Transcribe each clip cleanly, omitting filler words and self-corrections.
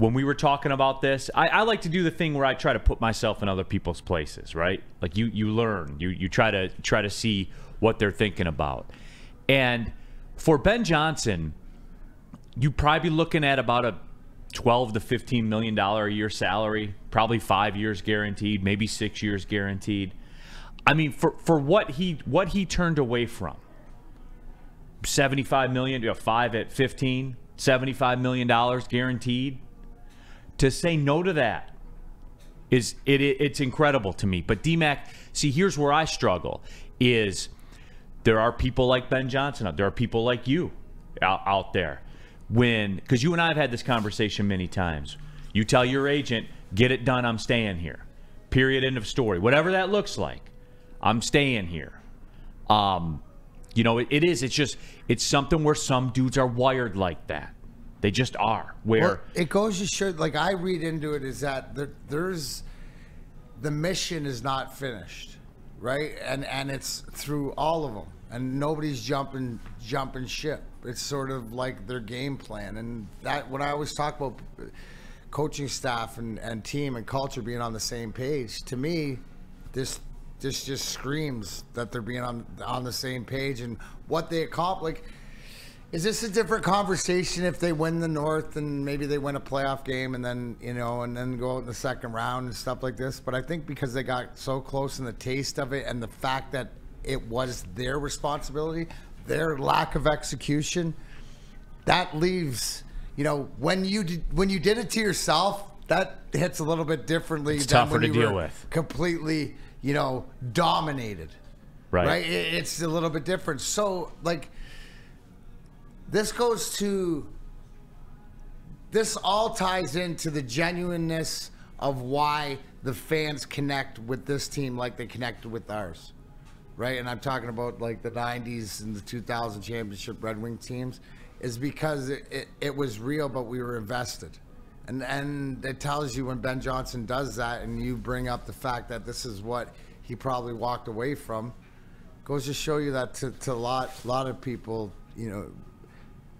when we were talking about this, I like to do the thing where I try to put myself in other people's places, right? Like you learn, you try to see what they're thinking about. And for Ben Johnson, you'd probably be looking at about a $12 to $15 million a year salary, probably 5 years guaranteed, maybe 6 years guaranteed. I mean, for what he turned away from, $75 million, 5 at 15, $75 million guaranteed. To say no to that it's incredible to me. But D-Mac, see, here's where I struggle is there are people like Ben Johnson, there are people like you out there. Because you and I have had this conversation many times. You tell your agent, get it done, I'm staying here. Period, end of story. Whatever that looks like, I'm staying here. It's something where some dudes are wired like that. They just are. It goes to show, like I read into it, is that there's the mission is not finished, right? And it's through all of them, and nobody's jumping ship. It's sort of like their game plan, and that when I always talk about coaching staff and team and culture being on the same page, to me, this just screams that they're being on the same page and what they accomplish. Like, is this a different conversation if they win the North and maybe they win a playoff game and then, and then go out in the second round and stuff like this? But I think because they got so close in the taste of it and the fact that it was their responsibility, their lack of execution, that leaves, when you did it to yourself, that hits a little bit differently. It's than tougher when to you deal were with. Completely, dominated. Right? It's a little bit different. So, like, this all ties into the genuineness of why the fans connect with this team like they connected with ours, right? And I'm talking about like the 90s and the 2000 championship Red Wing teams, is because it was real, but we were invested. And it tells you when Ben Johnson does that and you bring up the fact that this is what he probably walked away from, goes to show you that to a lot of people,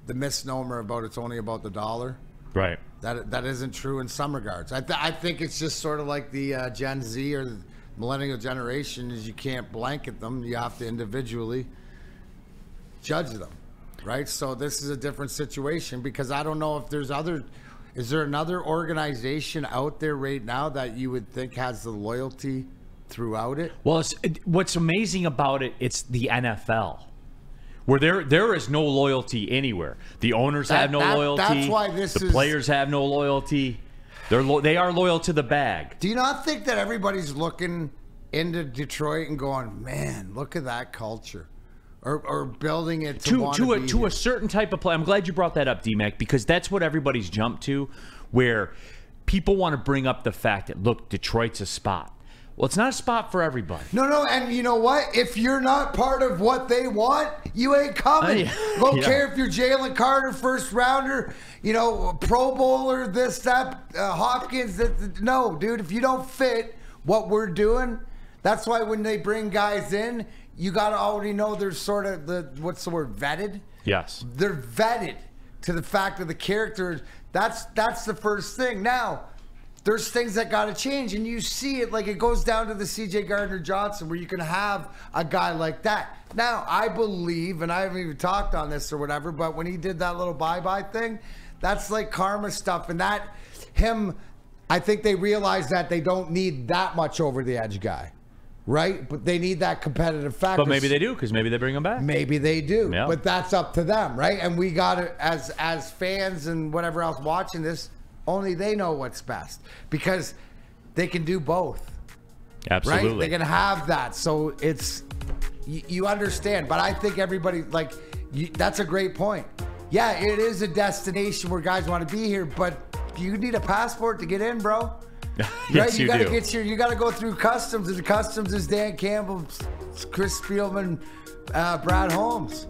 the misnomer about it's only about the dollar. Right. That isn't true in some regards. I think it's just sort of like the Gen Z or the millennial generation, is you can't blanket them. You have to individually judge them, right? So this is a different situation because I don't know if is there another organization out there right now that you would think has the loyalty throughout it? Well, what's amazing about it, it's the NFL. Where there is no loyalty anywhere. The owners have no loyalty. That's why the players have no loyalty. They are loyal to the bag. Do you not think that everybody's looking into Detroit and going, man, look at that culture, or building it to a certain type of play? I'm glad you brought that up, D-Mac, because that's what everybody's jumped to, where people want to bring up the fact that, look, Detroit's a spot. Well, it's not a spot for everybody. No, and you know what? If you're not part of what they want, you ain't coming. Don't care if you're Jalen Carter, first rounder, Pro Bowler, this, that, Hopkins. No, dude, if you don't fit what we're doing, that's why when they bring guys in, you got to already know they're sort of what's the word, vetted? Yes. They're vetted to the fact of the character. That's the first thing. Now, there's things that got to change, and you see it, like it goes down to the C.J. Gardner-Johnson, where you can have a guy like that. Now, I believe, and I haven't even talked on this or whatever, but when he did that little bye-bye thing, that's like karma stuff, and I think they realize that they don't need that much over-the-edge guy, right? But they need that competitive factor. But maybe they do, because maybe they bring him back. Maybe they do, yeah. But that's up to them, right? And we got to, as fans and whatever else watching this, only they know what's best because they can do both. Absolutely. Right? They can have that. So it's, you understand. But I think everybody, that's a great point. Yeah, it is a destination where guys want to be here, but you need a passport to get in, bro. Yes, right? You do. You got to go through customs, and the customs is Dan Campbell, Chris Spielman, Brad Holmes.